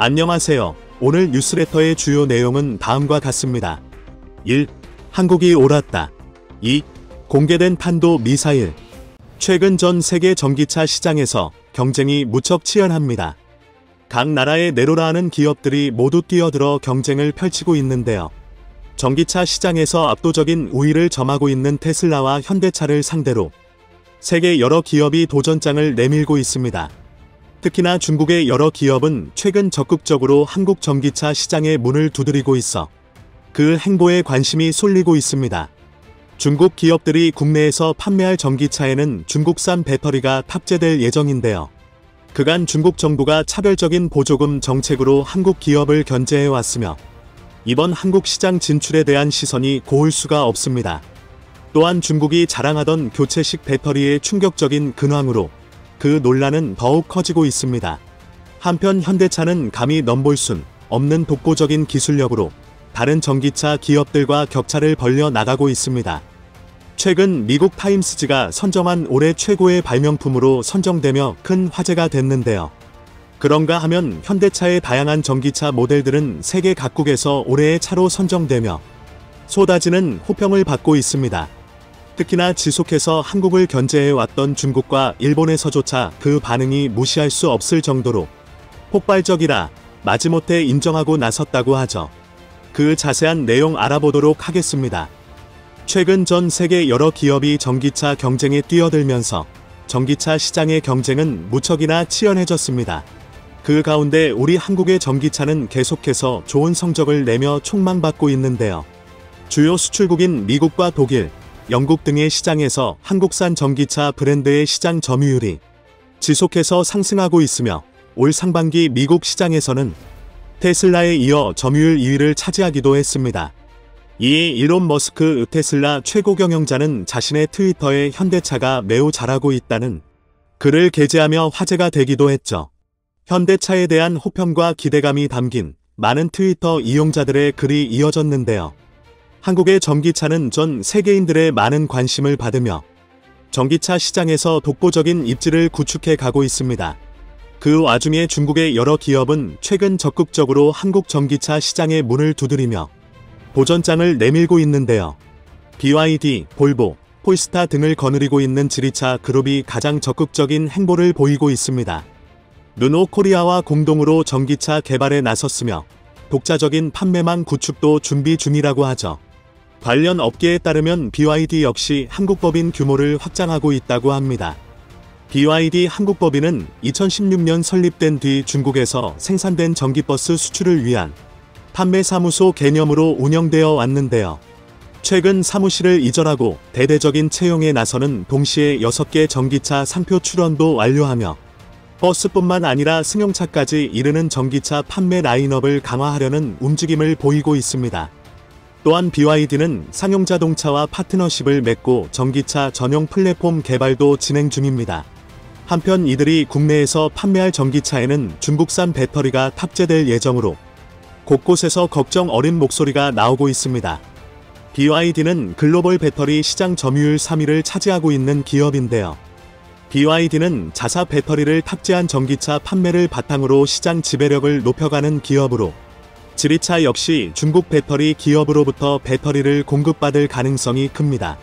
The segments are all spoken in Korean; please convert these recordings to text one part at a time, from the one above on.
안녕하세요. 오늘 뉴스레터의 주요 내용은 다음과 같습니다. 1. 한국이 옳았다. 2. 공개된 탄도 미사일. 최근 전 세계 전기차 시장에서 경쟁이 무척 치열합니다. 각 나라의 내로라 하는 기업들이 모두 뛰어들어 경쟁을 펼치고 있는데요. 전기차 시장에서 압도적인 우위를 점하고 있는 테슬라와 현대차를 상대로 세계 여러 기업이 도전장을 내밀고 있습니다. 특히나 중국의 여러 기업은 최근 적극적으로 한국 전기차 시장에 문을 두드리고 있어 그 행보에 관심이 쏠리고 있습니다. 중국 기업들이 국내에서 판매할 전기차에는 중국산 배터리가 탑재될 예정인데요. 그간 중국 정부가 차별적인 보조금 정책으로 한국 기업을 견제해왔으며 이번 한국 시장 진출에 대한 시선이 고울 수가 없습니다. 또한 중국이 자랑하던 교체식 배터리의 충격적인 근황으로 그 논란은 더욱 커지고 있습니다. 한편 현대차는 감히 넘볼 순 없는 독보적인 기술력으로 다른 전기차 기업들과 격차를 벌려 나가고 있습니다. 최근 미국 타임스지가 선정한 올해 최고의 발명품으로 선정되며 큰 화제가 됐는데요. 그런가 하면 현대차의 다양한 전기차 모델들은 세계 각국에서 올해의 차로 선정되며 쏟아지는 호평을 받고 있습니다. 특히나 지속해서 한국을 견제해왔던 중국과 일본에서조차 그 반응이 무시할 수 없을 정도로 폭발적이라 마지못해 인정하고 나섰다고 하죠. 그 자세한 내용 알아보도록 하겠습니다. 최근 전 세계 여러 기업이 전기차 경쟁에 뛰어들면서 전기차 시장의 경쟁은 무척이나 치열해졌습니다. 그 가운데 우리 한국의 전기차는 계속해서 좋은 성적을 내며 촉망받고 있는데요. 주요 수출국인 미국과 독일, 영국 등의 시장에서 한국산 전기차 브랜드의 시장 점유율이 지속해서 상승하고 있으며 올 상반기 미국 시장에서는 테슬라에 이어 점유율 2위를 차지하기도 했습니다. 이에 일론 머스크 테슬라 최고 경영자는 자신의 트위터에 현대차가 매우 잘하고 있다는 글을 게재하며 화제가 되기도 했죠. 현대차에 대한 호평과 기대감이 담긴 많은 트위터 이용자들의 글이 이어졌는데요. 한국의 전기차는 전 세계인들의 많은 관심을 받으며 전기차 시장에서 독보적인 입지를 구축해 가고 있습니다. 그 와중에 중국의 여러 기업은 최근 적극적으로 한국 전기차 시장의 문을 두드리며 도전장을 내밀고 있는데요. BYD, 볼보, 폴스타 등을 거느리고 있는 지리차 그룹이 가장 적극적인 행보를 보이고 있습니다. 르노 코리아와 공동으로 전기차 개발에 나섰으며 독자적인 판매망 구축도 준비 중이라고 하죠. 관련 업계에 따르면 BYD 역시 한국법인 규모를 확장하고 있다고 합니다. BYD 한국법인은 2016년 설립된 뒤 중국에서 생산된 전기버스 수출을 위한 판매사무소 개념으로 운영되어 왔는데요. 최근 사무실을 이전하고 대대적인 채용에 나서는 동시에 6개 전기차 상표 출원도 완료하며 버스뿐만 아니라 승용차까지 이르는 전기차 판매 라인업을 강화하려는 움직임을 보이고 있습니다. 또한 BYD는 상용자동차와 파트너십을 맺고 전기차 전용 플랫폼 개발도 진행 중입니다. 한편 이들이 국내에서 판매할 전기차에는 중국산 배터리가 탑재될 예정으로 곳곳에서 걱정 어린 목소리가 나오고 있습니다. BYD는 글로벌 배터리 시장 점유율 3위를 차지하고 있는 기업인데요. BYD는 자사 배터리를 탑재한 전기차 판매를 바탕으로 시장 지배력을 높여가는 기업으로 지리차 역시 중국 배터리 기업으로부터 배터리를 공급받을 가능성이 큽니다.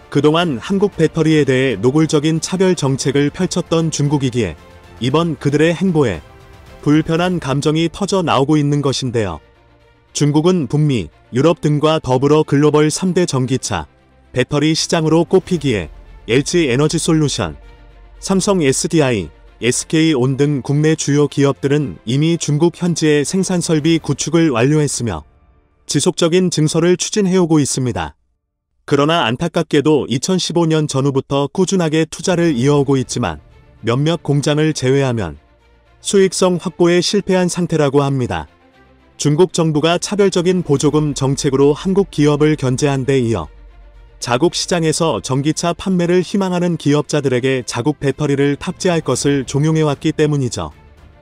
그동안 한국 배터리에 대해 노골적인 차별 정책을 펼쳤던 중국이기에 이번 그들의 행보에 불편한 감정이 터져 나오고 있는 것인데요. 중국은 북미, 유럽 등과 더불어 글로벌 3대 전기차, 배터리 시장으로 꼽히기에 LG 에너지솔루션, 삼성 SDI, SK온 등 국내 주요 기업들은 이미 중국 현지의 생산 설비 구축을 완료했으며 지속적인 증설을 추진해오고 있습니다. 그러나 안타깝게도 2015년 전후부터 꾸준하게 투자를 이어오고 있지만 몇몇 공장을 제외하면 수익성 확보에 실패한 상태라고 합니다. 중국 정부가 차별적인 보조금 정책으로 한국 기업을 견제한 데 이어 자국 시장에서 전기차 판매를 희망하는 기업자들에게 자국 배터리를 탑재할 것을 종용해왔기 때문이죠.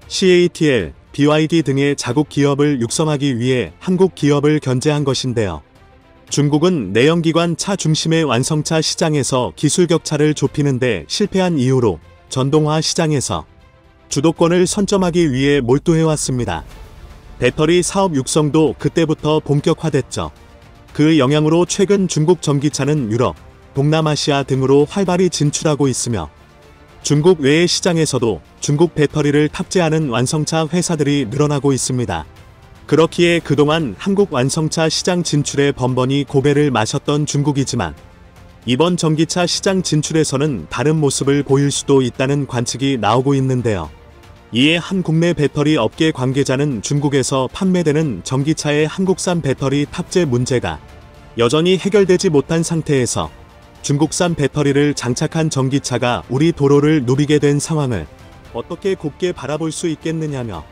CATL, BYD 등의 자국 기업을 육성하기 위해 한국 기업을 견제한 것인데요. 중국은 내연기관 차 중심의 완성차 시장에서 기술 격차를 좁히는 데 실패한 이유로 전동화 시장에서 주도권을 선점하기 위해 몰두해왔습니다. 배터리 사업 육성도 그때부터 본격화됐죠. 그 영향으로 최근 중국 전기차는 유럽, 동남아시아 등으로 활발히 진출하고 있으며 중국 외의 시장에서도 중국 배터리를 탑재하는 완성차 회사들이 늘어나고 있습니다. 그렇기에 그동안 한국 완성차 시장 진출에 번번이 고배를 마셨던 중국이지만 이번 전기차 시장 진출에서는 다른 모습을 보일 수도 있다는 관측이 나오고 있는데요. 이에 한 국내 배터리 업계 관계자는 중국에서 판매되는 전기차의 한국산 배터리 탑재 문제가 여전히 해결되지 못한 상태에서 중국산 배터리를 장착한 전기차가 우리 도로를 누비게 된 상황을 어떻게 곱게 바라볼 수 있겠느냐며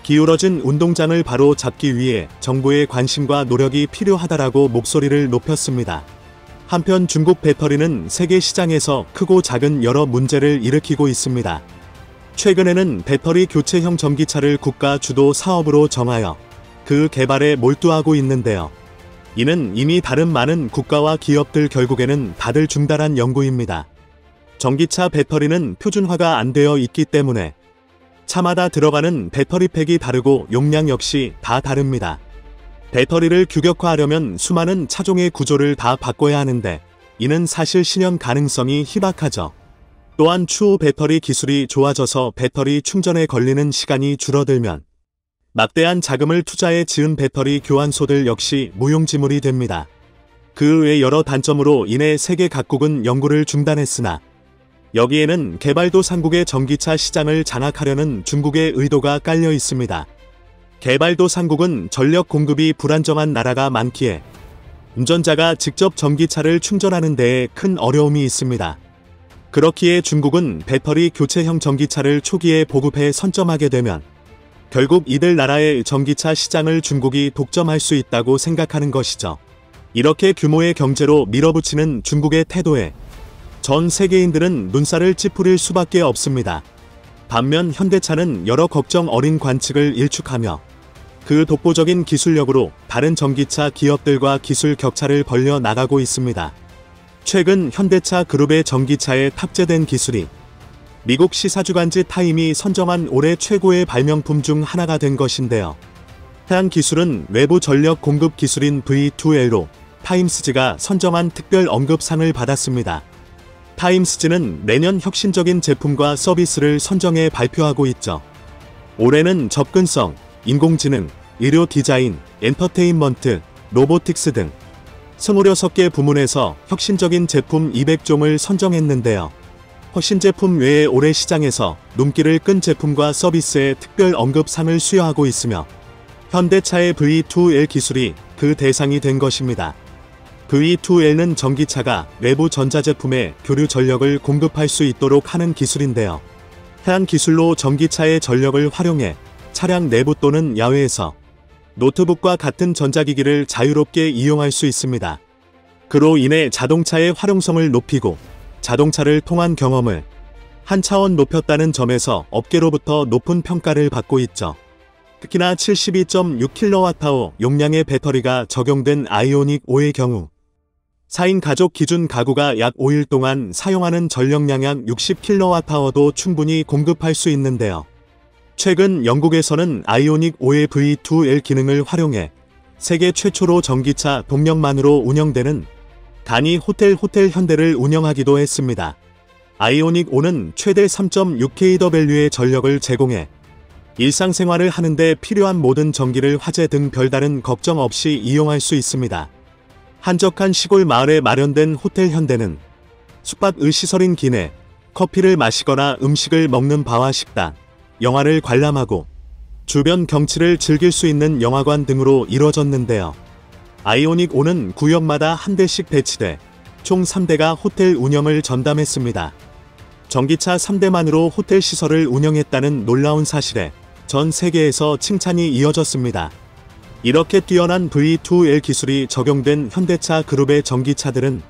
기울어진 운동장을 바로 잡기 위해 정부의 관심과 노력이 필요하다라고 목소리를 높였습니다. 한편 중국 배터리는 세계 시장에서 크고 작은 여러 문제를 일으키고 있습니다. 최근에는 배터리 교체형 전기차를 국가 주도 사업으로 정하여 그 개발에 몰두하고 있는데요. 이는 이미 다른 많은 국가와 기업들 결국에는 다들 중단한 연구입니다. 전기차 배터리는 표준화가 안 되어 있기 때문에 차마다 들어가는 배터리팩이 다르고 용량 역시 다 다릅니다. 배터리를 규격화하려면 수많은 차종의 구조를 다 바꿔야 하는데 이는 사실 실현 가능성이 희박하죠. 또한 추후 배터리 기술이 좋아져서 배터리 충전에 걸리는 시간이 줄어들면 막대한 자금을 투자해 지은 배터리 교환소들 역시 무용지물이 됩니다. 그 외 여러 단점으로 인해 세계 각국은 연구를 중단했으나 여기에는 개발도상국의 전기차 시장을 장악하려는 중국의 의도가 깔려 있습니다. 개발도상국은 전력 공급이 불안정한 나라가 많기에 운전자가 직접 전기차를 충전하는 데에 큰 어려움이 있습니다. 그렇기에 중국은 배터리 교체형 전기차를 초기에 보급해 선점하게 되면 결국 이들 나라의 전기차 시장을 중국이 독점할 수 있다고 생각하는 것이죠. 이렇게 규모의 경제로 밀어붙이는 중국의 태도에 전 세계인들은 눈살을 찌푸릴 수밖에 없습니다. 반면 현대차는 여러 걱정 어린 관측을 일축하며 그 독보적인 기술력으로 다른 전기차 기업들과 기술 격차를 벌려 나가고 있습니다. 최근 현대차 그룹의 전기차에 탑재된 기술이 미국 시사주간지 타임이 선정한 올해 최고의 발명품 중 하나가 된 것인데요. 해당 기술은 외부 전력 공급 기술인 V2L로 타임스지가 선정한 특별 언급상을 받았습니다. 타임스지는 매년 혁신적인 제품과 서비스를 선정해 발표하고 있죠. 올해는 접근성, 인공지능, 의료 디자인, 엔터테인먼트, 로보틱스 등 26개 부문에서 혁신적인 제품 200종을 선정했는데요. 혁신 제품 외에 올해 시장에서 눈길을 끈 제품과 서비스의 특별 언급상을 수여하고 있으며 현대차의 V2L 기술이 그 대상이 된 것입니다. V2L은 전기차가 외부 전자제품에 교류 전력을 공급할 수 있도록 하는 기술인데요. 해당 기술로 전기차의 전력을 활용해 차량 내부 또는 야외에서 노트북과 같은 전자기기를 자유롭게 이용할 수 있습니다. 그로 인해 자동차의 활용성을 높이고 자동차를 통한 경험을 한 차원 높였다는 점에서 업계로부터 높은 평가를 받고 있죠. 특히나 72.6kWh 용량의 배터리가 적용된 아이오닉 5의 경우 4인 가족 기준 가구가 약 5일 동안 사용하는 전력량 약 60kWh도 충분히 공급할 수 있는데요. 최근 영국에서는 아이오닉 5의 V2L 기능을 활용해 세계 최초로 전기차 동력만으로 운영되는 단위 호텔 현대를 운영하기도 했습니다. 아이오닉 5는 최대 3.6kW의 전력을 제공해 일상생활을 하는데 필요한 모든 전기를 화재 등 별다른 걱정 없이 이용할 수 있습니다. 한적한 시골 마을에 마련된 호텔 현대는 숙박의 시설인 기내 커피를 마시거나 음식을 먹는 바와 식당, 영화를 관람하고 주변 경치를 즐길 수 있는 영화관 등으로 이뤄졌는데요. 아이오닉 5는 구역마다 한 대씩 배치돼 총 3대가 호텔 운영을 전담했습니다. 전기차 3대만으로 호텔 시설을 운영했다는 놀라운 사실에 전 세계에서 칭찬이 이어졌습니다. 이렇게 뛰어난 V2L 기술이 적용된 현대차 그룹의 전기차들은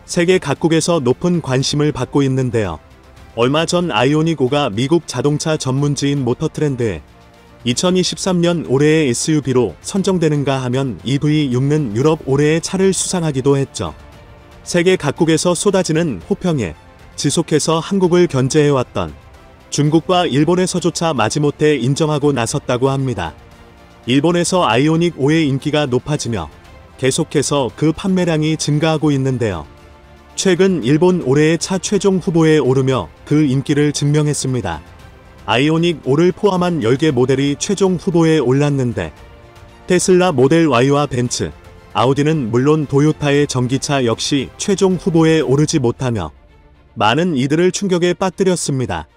세계 각국에서 높은 관심을 받고 있는데요. 얼마 전 아이오닉 5가 미국 자동차 전문지인 모터트렌드에 2023년 올해의 SUV로 선정되는가 하면 EV6는 유럽 올해의 차를 수상하기도 했죠. 세계 각국에서 쏟아지는 호평에 지속해서 한국을 견제해왔던 중국과 일본에서조차 마지못해 인정하고 나섰다고 합니다. 일본에서 아이오닉 5의 인기가 높아지며 계속해서 그 판매량이 증가하고 있는데요. 최근 일본 올해의 차 최종 후보에 오르며 그 인기를 증명했습니다. 아이오닉 5를 포함한 10개 모델이 최종 후보에 올랐는데 테슬라 모델 Y와 벤츠, 아우디는 물론 도요타의 전기차 역시 최종 후보에 오르지 못하며 많은 이들을 충격에 빠뜨렸습니다.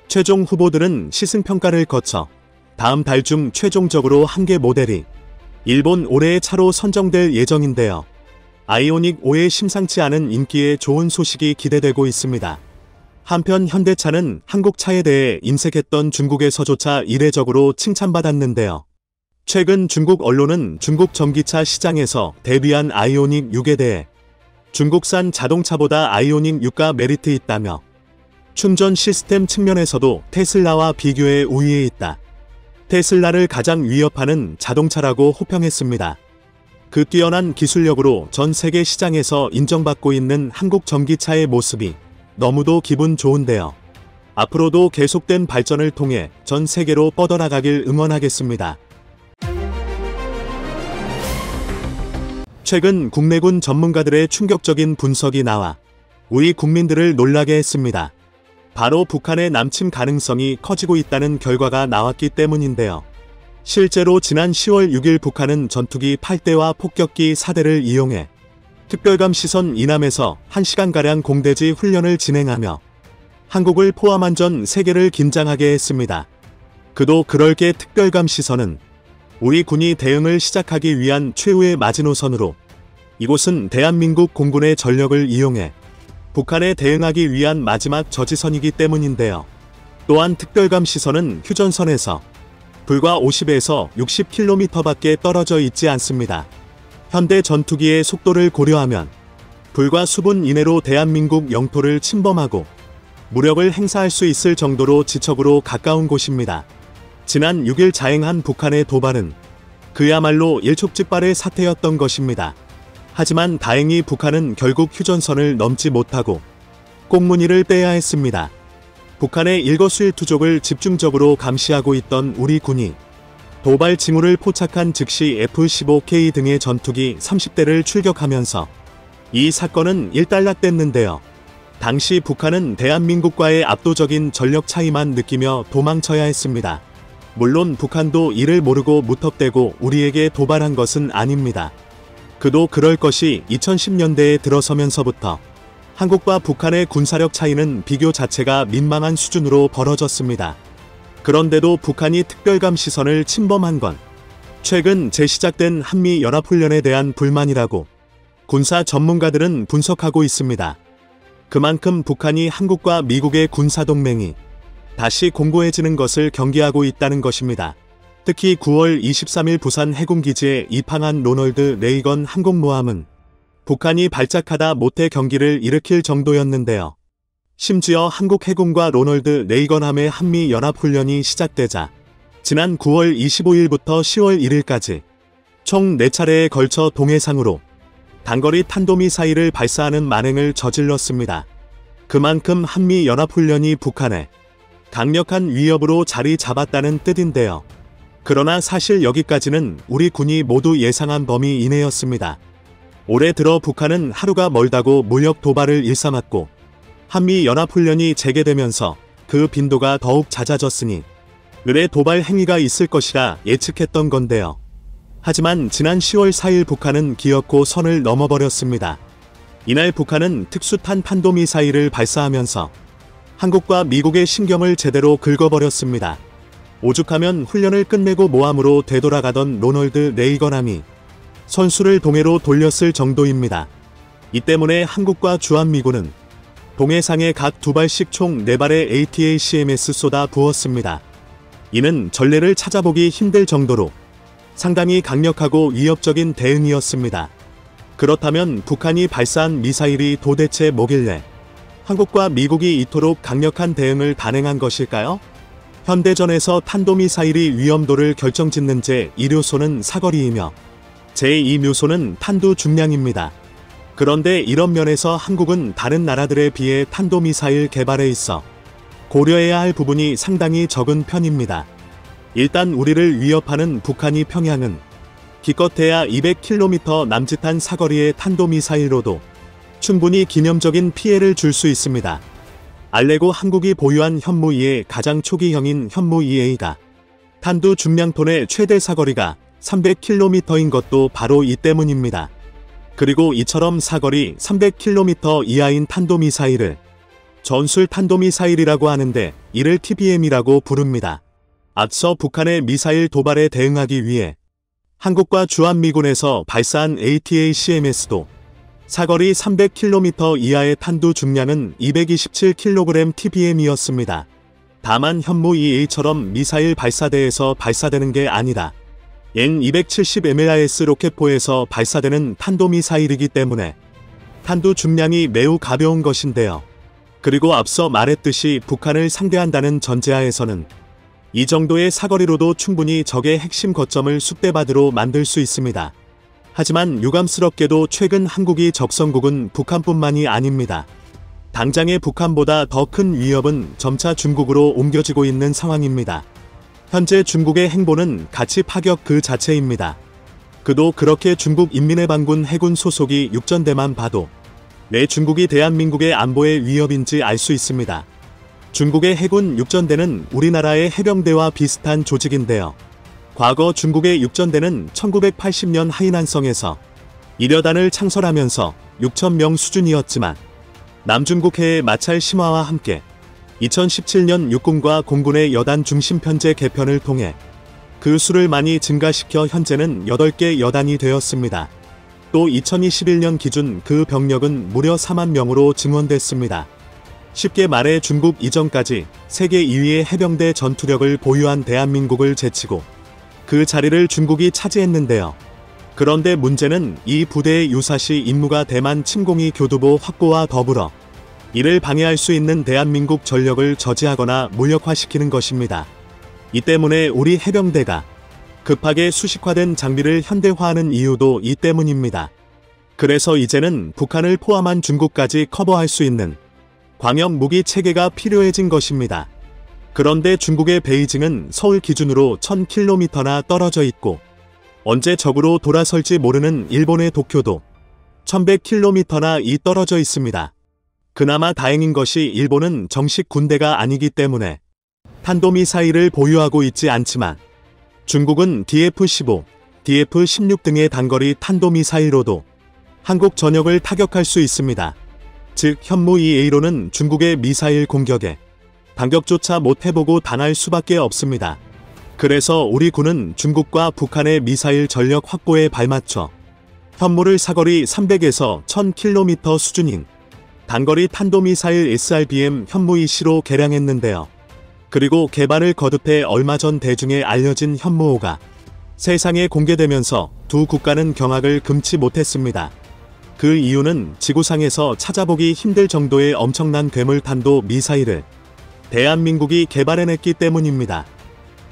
최종 후보들은 시승평가를 거쳐 다음 달 중 최종적으로 한 개 모델이 일본 올해의 차로 선정될 예정인데요. 아이오닉 5의 심상치 않은 인기에 좋은 소식이 기대되고 있습니다. 한편 현대차는 한국 차에 대해 인색했던 중국에서조차 이례적으로 칭찬받았는데요. 최근 중국 언론은 중국 전기차 시장에서 데뷔한 아이오닉 6에 대해 중국산 자동차보다 아이오닉 6가 메리트 있다며 충전 시스템 측면에서도 테슬라와 비교해 우위에 있다. 테슬라를 가장 위협하는 자동차라고 호평했습니다. 그 뛰어난 기술력으로 전 세계 시장에서 인정받고 있는 한국 전기차의 모습이 너무도 기분 좋은데요. 앞으로도 계속된 발전을 통해 전 세계로 뻗어나가길 응원하겠습니다. 최근 국내군 전문가들의 충격적인 분석이 나와 우리 국민들을 놀라게 했습니다. 바로 북한의 남침 가능성이 커지고 있다는 결과가 나왔기 때문인데요. 실제로 지난 10월 6일 북한은 전투기 8대와 폭격기 4대를 이용해 특별감 시선 이남에서 1시간가량 공대지 훈련을 진행하며 한국을 포함한 전 세계를 긴장하게 했습니다. 그도 그럴 게 특별감 시선은 우리 군이 대응을 시작하기 위한 최후의 마지노선으로 이곳은 대한민국 공군의 전력을 이용해 북한에 대응하기 위한 마지막 저지선이기 때문인데요. 또한 특별감 시선은 휴전선에서 불과 50에서 60km밖에 떨어져 있지 않습니다. 현대 전투기의 속도를 고려하면 불과 수분 이내로 대한민국 영토를 침범하고 무력을 행사할 수 있을 정도로 지척으로 가까운 곳입니다. 지난 6일 자행한 북한의 도발은 그야말로 일촉즉발의 사태였던 것입니다. 하지만 다행히 북한은 결국 휴전선을 넘지 못하고 꽁무니를 빼야 했습니다. 북한의 일거수일투족을 집중적으로 감시하고 있던 우리 군이 도발 징후를 포착한 즉시 F-15K 등의 전투기 30대를 출격하면서 이 사건은 일단락됐는데요. 당시 북한은 대한민국과의 압도적인 전력 차이만 느끼며 도망쳐야 했습니다. 물론 북한도 이를 모르고 무턱대고 우리에게 도발한 것은 아닙니다. 그도 그럴 것이 2010년대에 들어서면서부터 한국과 북한의 군사력 차이는 비교 자체가 민망한 수준으로 벌어졌습니다. 그런데도 북한이 특별감 시선을 침범한 건 최근 재시작된 한미연합훈련에 대한 불만이라고 군사 전문가들은 분석하고 있습니다. 그만큼 북한이 한국과 미국의 군사동맹이 다시 공고해지는 것을 경계하고 있다는 것입니다. 특히 9월 23일 부산 해군기지에 입항한 로널드 레이건 항공모함은 북한이 발작하다 못해 경기를 일으킬 정도였는데요. 심지어 한국 해군과 로널드 레이건함의 한미연합훈련이 시작되자 지난 9월 25일부터 10월 1일까지 총 4차례에 걸쳐 동해상으로 단거리 탄도미사일을 발사하는 만행을 저질렀습니다. 그만큼 한미연합훈련이 북한에 강력한 위협으로 자리 잡았다는 뜻인데요. 그러나 사실 여기까지는 우리 군이 모두 예상한 범위 이내였습니다. 올해 들어 북한은 하루가 멀다고 무력 도발을 일삼았고 한미연합훈련이 재개되면서 그 빈도가 더욱 잦아졌으니 을의 도발 행위가 있을 것이라 예측했던 건데요. 하지만 지난 10월 4일 북한은 기어코 선을 넘어버렸습니다. 이날 북한은 특수탄 탄도미사일을 발사하면서 한국과 미국의 신경을 제대로 긁어버렸습니다. 오죽하면 훈련을 끝내고 모함으로 되돌아가던 로널드 레이건함이 선수를 동해로 돌렸을 정도입니다. 이 때문에 한국과 주한미군은 동해상에 각 2발씩 총 4발의 ATACMS 쏟아 부었습니다. 이는 전례를 찾아보기 힘들 정도로 상당히 강력하고 위협적인 대응이었습니다. 그렇다면 북한이 발사한 미사일이 도대체 뭐길래 한국과 미국이 이토록 강력한 대응을 단행한 것일까요? 현대전에서 탄도미사일이 위험도를 결정짓는 제1요소는 사거리이며 제2요소는 탄두 중량입니다. 그런데 이런 면에서 한국은 다른 나라들에 비해 탄도미사일 개발에 있어 고려해야 할 부분이 상당히 적은 편입니다. 일단 우리를 위협하는 북한이 평양은 기껏해야 200km 남짓한 사거리의 탄도미사일로도 충분히 기념적인 피해를 줄 수 있습니다. 알레고 한국이 보유한 현무2의 가장 초기형인 현무2A가 탄두 중량톤의 최대 사거리가 300km인 것도 바로 이 때문입니다. 그리고 이처럼 사거리 300km 이하인 탄도미사일을 전술 탄도미사일이라고 하는데 이를 TBM이라고 부릅니다. 앞서 북한의 미사일 도발에 대응하기 위해 한국과 주한미군에서 발사한 ATACMS도 사거리 300km 이하의 탄두 중량은 227kg TBM이었습니다. 다만 현무2A처럼 미사일 발사대에서 발사되는 게 아니라 N270MLRS 로켓포에서 발사되는 탄도미사일이기 때문에 탄두 중량이 매우 가벼운 것인데요. 그리고 앞서 말했듯이 북한을 상대한다는 전제하에서는 이 정도의 사거리로도 충분히 적의 핵심 거점을 쑥대밭으로 만들 수 있습니다. 하지만 유감스럽게도 최근 한국이 적성국은 북한뿐만이 아닙니다. 당장의 북한보다 더 큰 위협은 점차 중국으로 옮겨지고 있는 상황입니다. 현재 중국의 행보는 가치 파격 그 자체입니다. 그도 그렇게 중국 인민해방군 해군 소속이 육전대만 봐도 왜 중국이 대한민국의 안보에 위협인지 알 수 있습니다. 중국의 해군 육전대는 우리나라의 해병대와 비슷한 조직인데요. 과거 중국의 육전대는 1980년 하이난성에서 1여단을 창설하면서 6,000명 수준이었지만 남중국해의 마찰 심화와 함께 2017년 육군과 공군의 여단 중심 편제 개편을 통해 그 수를 많이 증가시켜 현재는 8개 여단이 되었습니다. 또 2021년 기준 그 병력은 무려 4만 명으로 증원됐습니다. 쉽게 말해 중국 이전까지 세계 2위의 해병대 전투력을 보유한 대한민국을 제치고 그 자리를 중국이 차지했는데요. 그런데 문제는 이 부대의 유사시 임무가 대만 침공이 교두보 확보와 더불어 이를 방해할 수 있는 대한민국 전력을 저지하거나 무력화시키는 것입니다. 이 때문에 우리 해병대가 급하게 수식화된 장비를 현대화하는 이유도 이 때문입니다. 그래서 이제는 북한을 포함한 중국까지 커버할 수 있는 광역 무기 체계가 필요해진 것입니다. 그런데 중국의 베이징은 서울 기준으로 1000km나 떨어져 있고 언제 적으로 돌아설지 모르는 일본의 도쿄도 1100km나 떨어져 있습니다. 그나마 다행인 것이 일본은 정식 군대가 아니기 때문에 탄도미사일을 보유하고 있지 않지만 중국은 DF-15, DF-16 등의 단거리 탄도미사일로도 한국 전역을 타격할 수 있습니다. 즉 현무2A로는 중국의 미사일 공격에 반격조차 못해보고 당할 수밖에 없습니다. 그래서 우리 군은 중국과 북한의 미사일 전력 확보에 발맞춰 현무를 사거리 300에서 1000km 수준인 단거리 탄도미사일 SRBM 현무2C로 개량했는데요. 그리고 개발을 거듭해 얼마 전 대중에 알려진 현무5가 세상에 공개되면서 두 국가는 경악을 금치 못했습니다. 그 이유는 지구상에서 찾아보기 힘들 정도의 엄청난 괴물탄도 미사일을 대한민국이 개발해냈기 때문입니다.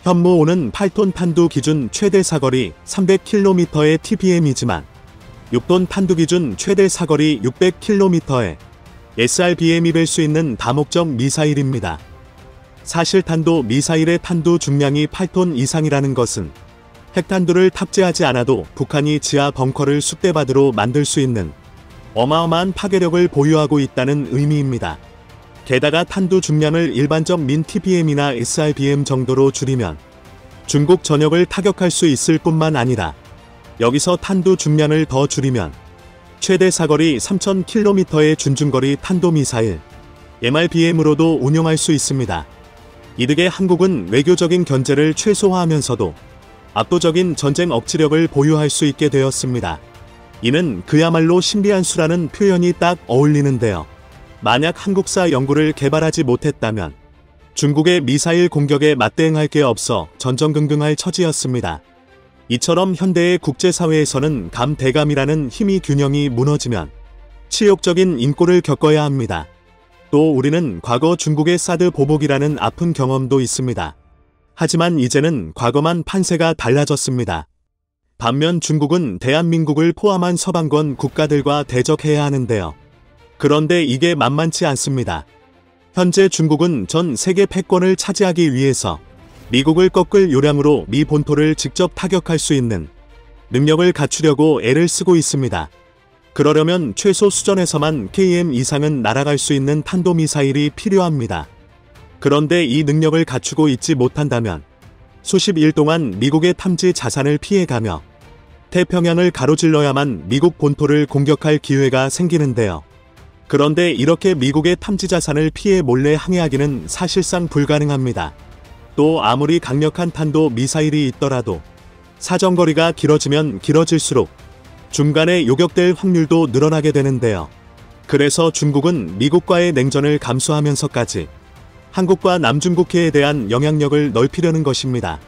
현무5는 8톤 탄두 기준 최대 사거리 300km의 TBM이지만 6톤 탄두 기준 최대 사거리 600km의 SRBM이 될 수 있는 다목적 미사일입니다. 사실 탄도 미사일의 탄두 중량이 8톤 이상이라는 것은 핵탄두를 탑재하지 않아도 북한이 지하 벙커를 쑥대밭으로 만들 수 있는 어마어마한 파괴력을 보유하고 있다는 의미입니다. 게다가 탄두 중량을 일반적 민 TBM이나 SRBM 정도로 줄이면 중국 전역을 타격할 수 있을 뿐만 아니라 여기서 탄두 중량을 더 줄이면 최대 사거리 3000km의 준중거리 탄도미사일 MRBM으로도 운용할 수 있습니다. 이득의 한국은 외교적인 견제를 최소화하면서도 압도적인 전쟁 억지력을 보유할 수 있게 되었습니다. 이는 그야말로 신비한 수라는 표현이 딱 어울리는데요. 만약 한국사 연구를 개발하지 못했다면 중국의 미사일 공격에 맞대응할 게 없어 전전긍긍할 처지였습니다. 이처럼 현대의 국제사회에서는 감대감이라는 힘의 균형이 무너지면 치욕적인 인권을 겪어야 합니다. 또 우리는 과거 중국의 사드 보복이라는 아픈 경험도 있습니다. 하지만 이제는 과거만 판세가 달라졌습니다. 반면 중국은 대한민국을 포함한 서방권 국가들과 대적해야 하는데요. 그런데 이게 만만치 않습니다. 현재 중국은 전 세계 패권을 차지하기 위해서 미국을 꺾을 요량으로 미 본토를 직접 타격할 수 있는 능력을 갖추려고 애를 쓰고 있습니다. 그러려면 최소 수전에서만 KM 이상은 날아갈 수 있는 탄도미사일이 필요합니다. 그런데 이 능력을 갖추고 있지 못한다면 수십 일 동안 미국의 탐지 자산을 피해가며 태평양을 가로질러야만 미국 본토를 공격할 기회가 생기는데요. 그런데 이렇게 미국의 탐지 자산을 피해 몰래 항해하기는 사실상 불가능합니다. 또 아무리 강력한 탄도 미사일이 있더라도 사정거리가 길어지면 길어질수록 중간에 요격될 확률도 늘어나게 되는데요. 그래서 중국은 미국과의 냉전을 감수하면서까지 한국과 남중국해에 대한 영향력을 넓히려는 것입니다.